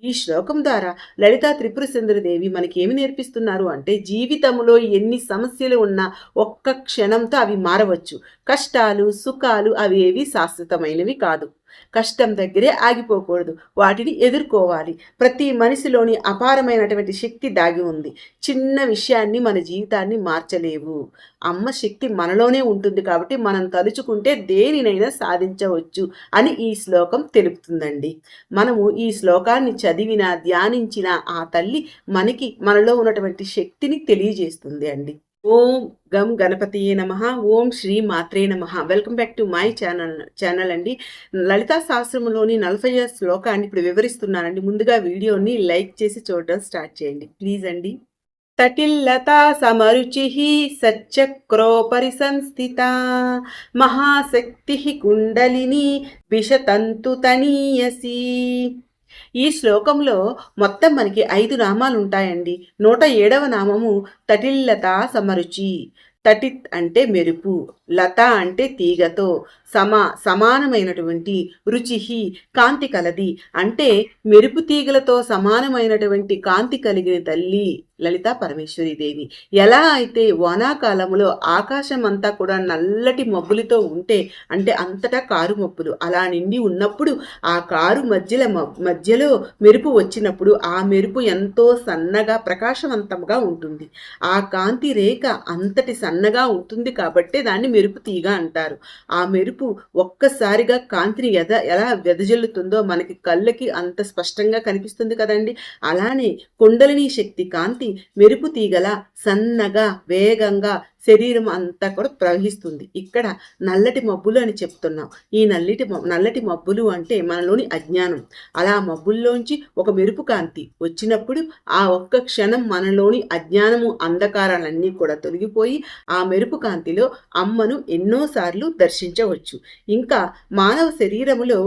ఈ శ్లోకం ద్వారా లలితా త్రిపుర సుందరి మనకి ఏమి నేర్పిస్తున్నారు అంటే, జీవితంలో ఎన్ని సమస్యలు ఉన్నా ఒక్క క్షణంతో అవి మారవచ్చు. కష్టాలు సుఖాలు అవి ఏవి శాశ్వతమైనవి కాదు. కష్టం దగ్గరే ఆగిపోకూడదు, వాటిని ఎదుర్కోవాలి. ప్రతి మనిషిలోని అపారమైనటువంటి శక్తి దాగి ఉంది. చిన్న విషయాన్ని మన జీవితాన్ని మార్చలేవు. అమ్మ శక్తి మనలోనే ఉంటుంది కాబట్టి మనం తలుచుకుంటే దేనినైనా సాధించవచ్చు అని ఈ శ్లోకం తెలుపుతుందండి. మనము ఈ శ్లోకాన్ని చదివినా ధ్యానించినా ఆ తల్లి మనలో ఉన్నటువంటి శక్తిని తెలియజేస్తుంది అండి. ఓం గం గణపతియే నమః. ఓం శ్రీ మాత్రే నమః. Welcome back to my channel అండి. లలితా శాస్త్రంలోని 40వ శ్లోకాన్ని ఇప్పుడు వివరిస్తున్నానండి. ముందుగా వీడియోని లైక్ చేసి చూడడం స్టార్ట్ చేయండి ప్లీజ్ అండి. తటిల్లతా సమరుచిః సచ్చక్రోపరి సంస్థితా మహాశక్తి కుండలిని విషతంతు తనీయసి. ఈ శ్లోకంలో మొత్తం మనకి 5 నామాలు ఉంటాయండి. 107వ నామము తటిల్లత సమరుచి. తటిత్ అంటే మెరుపు, లత అంటే తీగతో, సమానమైనటువంటి, రుచిహి కాంతి కలది అంటే మెరుపు తీగలతో సమానమైనటువంటి కాంతి కలిగిన తల్లి లలితా పరమేశ్వరీదేవి. ఎలా అయితే వానాకాలంలో ఆకాశం అంతా కూడా నల్లటి మబ్బులతో ఉంటే, అంటే అంతటా కారు మబ్బులు అలా నిండి ఉన్నప్పుడు ఆ కారు మధ్యలో మెరుపు వచ్చినప్పుడు ఆ మెరుపు ఎంతో సన్నగా ప్రకాశవంతంగా ఉంటుంది. ఆ కాంతి రేఖ అంతటి సన్నగా ఉంటుంది కాబట్టి దాన్ని మెరుపు తీగ అంటారు. ఆ మెరుపు ఒక్కసారిగా కాంతిని ఎలా వెదజల్లుతుందో మనకి కళ్ళకి అంత స్పష్టంగా కనిపిస్తుంది కదండి. అలానే కుండలిని శక్తి కాంతి మెరుపు తీగల సన్నగా వేగంగా శరీరం అంతా కూడా ప్రవహిస్తుంది. ఇక్కడ నల్లటి మబ్బులు అని చెప్తున్నాం. ఈ నల్లటి మబ్బులు అంటే మనలోని అజ్ఞానం. అలా మబ్బుల్లోంచి ఒక మెరుపు కాంతి వచ్చినప్పుడు ఆ ఒక్క క్షణం మనలోని అజ్ఞానము అంధకారాలన్నీ కూడా తొలగిపోయి ఆ మెరుపు కాంతిలో అమ్మను ఎన్నోసార్లు దర్శించవచ్చు. ఇంకా మానవ శరీరములో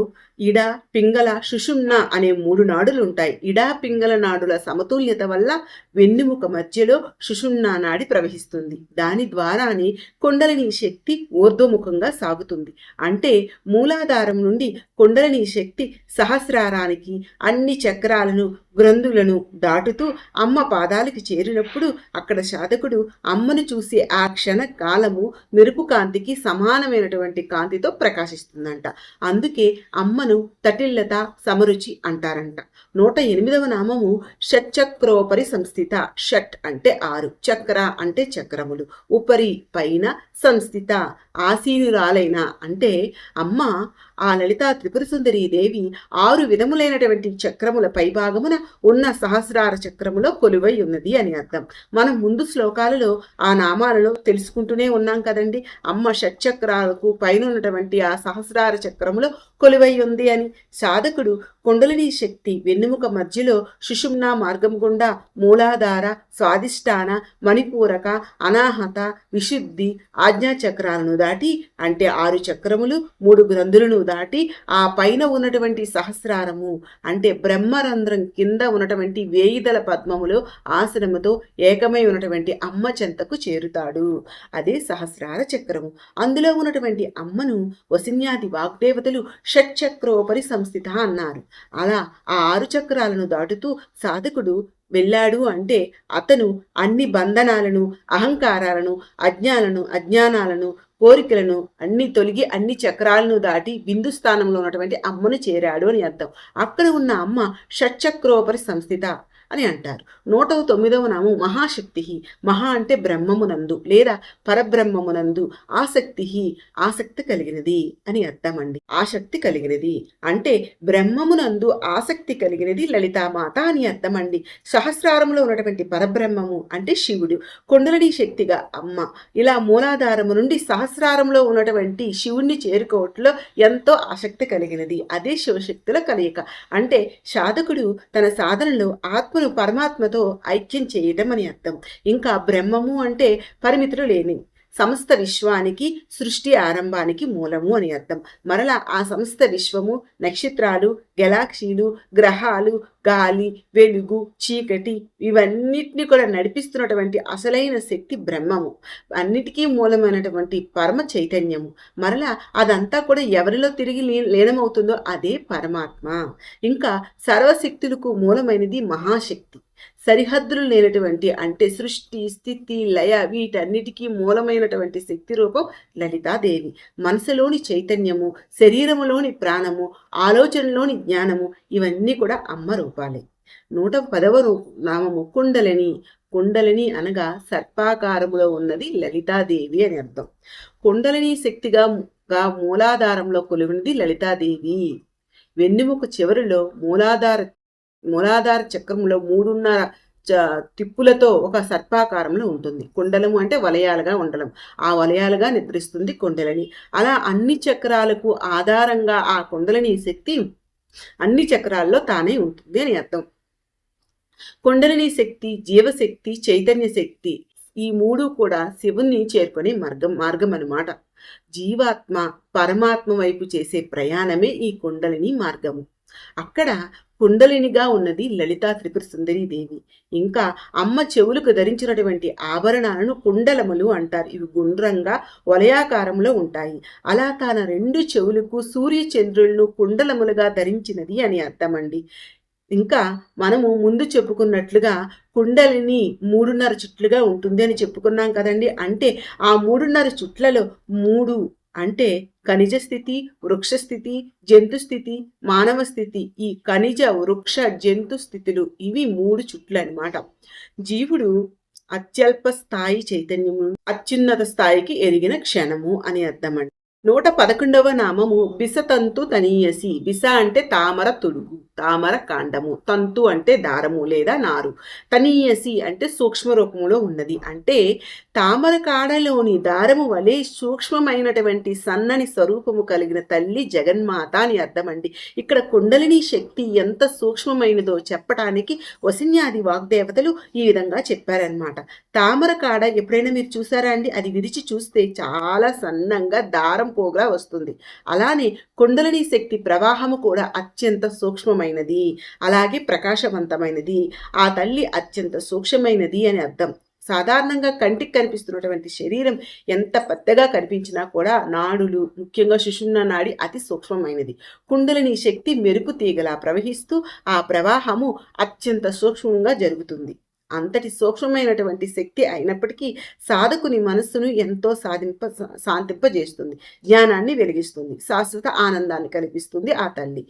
ఇడ పింగళ సుషుమ్న అనే 3 నాడులు ఉంటాయి. ఇడా పింగళ నాడుల సమతుల్యత వల్ల వెన్నుముక మధ్యలో సుషుమ్నా నాడి ప్రవహిస్తుంది. దాని ద్వారానే కుండలిని శక్తి ఊర్ధ్వముఖంగా సాగుతుంది. అంటే మూలాధారం నుండి కుండలిని శక్తి సహస్రారానికి అన్ని చక్రాలను గ్రంథులను దాటుతూ అమ్మ పాదాలకు చేరినప్పుడు అక్కడ సాధకుడు అమ్మను చూసే ఆ క్షణ కాలము మెరుపు కాంతికి సమానమైనటువంటి కాంతితో ప్రకాశిస్తుందంట. అందుకే అమ్మను తటిల్లత సమరుచి అంటారంట. 108వ నామము షట్చక్రోపరి సంస్థిత. షట్ అంటే 6, చక్ర అంటే చక్రములు, ఉపరి పైన, సంస్థిత ఆసీనురాలైన అంటే అమ్మ ఆ లలితా త్రిపుర సుందరీ దేవి 6 విధములైనటువంటి చక్రముల పైభాగమున ఉన్న సహస్రార చక్రములో కొలువై ఉన్నది అని అర్థం. మనం ముందు శ్లోకాలలో ఆ నామాలలో తెలుసుకుంటూనే ఉన్నాం కదండి. అమ్మ షట్చక్రాలకు పైన ఉన్నటువంటి ఆ సహస్రార చక్రములో కొలువై ఉంది అని. సాధకుడు కుండలిని శక్తి వెన్నెముక మధ్యలో సుషుమ్నా మార్గం గుండా మూలాధార, స్వాదిష్టాన, మణిపూరక, అనాహత, విశుద్ధి, ఆజ్ఞాచక్రాలను దాటి అంటే 6 చక్రములు 3 గ్రంథులను దాటి ఆ పైన ఉన్నటువంటి సహస్రారము అంటే బ్రహ్మరంధ్రం కింద ఉన్నటువంటి 1000 పద్మములో ఆసనముతో ఏకమై ఉన్నటువంటి అమ్మ చెంతకు చేరుతాడు. అదే సహస్రార చక్రము. అందులో ఉన్నటువంటి అమ్మను వసిన్యాది వాగ్దేవతలు షట్చక్రోపరి సంస్థిత అన్నారు. అలా ఆ 6 చక్రాలను దాటుతూ సాధకుడు వెళ్ళాడు అంటే అతను అన్ని బంధనాలను, అహంకారాలను, అజ్ఞానాలను, కోరికలను అన్ని తొలగి అన్ని చక్రాలను దాటి బిందు స్థానంలో ఉన్నటువంటి అమ్మను చేరాడు అని అర్థం. అక్కడ ఉన్న అమ్మ షట్చక్రోపరి సంస్థిత అని అంటారు. 109వ నామం మహాశక్తి. మహా అంటే బ్రహ్మమునందు లేదా పరబ్రహ్మమునందు, ఆసక్తి కలిగినది అని అర్థమండి. ఆసక్తి కలిగినది అంటే బ్రహ్మమునందు ఆసక్తి కలిగినది లలితామాత అని అర్థమండి. సహస్రారంలో ఉన్నటువంటి పరబ్రహ్మము అంటే శివుడు, కుండలిని శక్తిగా అమ్మ. ఇలా మూలాధారము నుండి సహస్రారంలో ఉన్నటువంటి శివుణ్ణి చేరుకోవట్లో ఎంతో ఆసక్తి కలిగినది. అదే శివశక్తుల కలయిక. అంటే సాధకుడు తన సాధనలో ఆత్మను పరమాత్మతో ఐక్యం చేయటం అని అర్థం. ఇంకా బ్రహ్మము అంటే పరిమితులు లేని సమస్త విశ్వానికి సృష్టి ఆరంభానికి మూలము అని అర్థం. మరలా ఆ సమస్త విశ్వము, నక్షత్రాలు, గెలాక్సీలు, గ్రహాలు, గాలి, వెలుగు, చీకటి ఇవన్నిటిని కూడా నడిపిస్తున్నటువంటి అసలైన శక్తి బ్రహ్మము. అన్నిటికీ మూలమైనటువంటి పరమ చైతన్యము. మరలా అదంతా కూడా ఎవరిలో తిరిగి లీనమవుతుందో అదే పరమాత్మ. ఇంకా సర్వశక్తులకు మూలమైనది మహాశక్తి. సరిహద్దులు లేనటువంటి అంటే సృష్టి, స్థితి, లయ వీటన్నిటికీ మూలమైనటువంటి శక్తి రూపం లలితాదేవి. మనసులోని చైతన్యము, శరీరములోని ప్రాణము, ఆలోచనలోని జ్ఞానము ఇవన్నీ కూడా అమ్మ రూపాలే. 110వ నామము కుండలిని. కుండలిని అనగా సర్పాకారములో ఉన్నది లలితాదేవి అని అర్థం. కుండలిని శక్తిగా మూలాధారంలో కొలువుంది లలితాదేవి. వెన్నెముక చివరిలో మూలాధార చక్రంలో 3.5 తిప్పులతో ఒక సర్పాకారంలో ఉంటుంది. కుండలము అంటే వలయాలుగా ఉండడం. ఆ వలయాలుగా నిద్రిస్తుంది కుండలిని. అలా అన్ని చక్రాలకు ఆధారంగా ఆ కుండలిని శక్తి అన్ని చక్రాల్లో తానే ఉంటుంది అని అర్థం. కుండలిని శక్తి, జీవశక్తి, చైతన్య శక్తి ఈ 3 కూడా శివుణ్ణి చేరుకునే మార్గం అన్నమాట. జీవాత్మ పరమాత్మ వైపు చేసే ప్రయాణమే ఈ కుండలిని మార్గము. అక్కడ కుండలినిగా ఉన్నది లలితా త్రిపుర సుందరీ దేవి. ఇంకా అమ్మ చెవులకు ధరించినటువంటి ఆభరణాలను కుండలములు అంటారు. ఇవి గుండ్రంగా వలయాకారంలో ఉంటాయి. అలా తన 2 చెవులకు సూర్య చంద్రులను కుండలములుగా ధరించినది అని అర్థమండి. ఇంకా మనము ముందు చెప్పుకున్నట్లుగా కుండలిని 3.5 చుట్లుగా ఉంటుంది అని చెప్పుకున్నాం కదండి. అంటే ఆ 3.5 చుట్లలో 3 అంటే ఖనిజ స్థితి, వృక్ష స్థితి, జంతు స్థితి, మానవ స్థితి. ఈ ఖనిజ, వృక్ష, జంతు స్థితులు ఇవి 3 చుట్లు అన్నమాట. జీవుడు అత్యల్ప స్థాయి చైతన్యము అత్యున్నత స్థాయికి ఎరిగిన క్షణము అని అర్థమండి. 111వ నామము బిసతంతు తనీయసి. బిస అంటే తామర తుడుగు, తామర కాండము. తంతు అంటే దారము లేదా నారు. తనీయసి అంటే సూక్ష్మ రూపంలో ఉన్నది. అంటే తామర కాడలోని దారము వలె సూక్ష్మమైనటువంటి సన్నని స్వరూపము కలిగిన తల్లి జగన్మాత అని అర్థమండి. ఇక్కడ కుండలిని శక్తి ఎంత సూక్ష్మమైనదో చెప్పటానికి వసిన్యాది వాగ్దేవతలు ఈ విధంగా చెప్పారనమాట. తామర కాడ ఎప్పుడైనా మీరు చూసారా అండి? అది విరిచి చూస్తే చాలా సన్నంగా దారం పోగా వస్తుంది. అలానే కుండలిని శక్తి ప్రవాహము కూడా అత్యంత సూక్ష్మమైనది, అలాగే ప్రకాశవంతమైనది. ఆ తల్లి అత్యంత సూక్ష్మమైనది అని అర్థం. సాధారణంగా కంటికి కనిపిస్తున్నటువంటి శరీరం ఎంత పెద్దగా కనిపించినా కూడా నాడులు, ముఖ్యంగా సుషుమ్నా నాడి అతి సూక్ష్మమైనది. కుండలిని శక్తి మెరుపు తీగలా ప్రవహిస్తూ ఆ ప్రవాహము అత్యంత సూక్ష్మంగా జరుగుతుంది. అంతటి సూక్ష్మమైనటువంటి శక్తి అయినప్పటికీ సాధకుని మనస్సును ఎంతో శాంతింపజేస్తుంది, జ్ఞానాన్ని వెలిగిస్తుంది, శాశ్వత ఆనందాన్ని కల్పిస్తుంది ఆ తల్లి.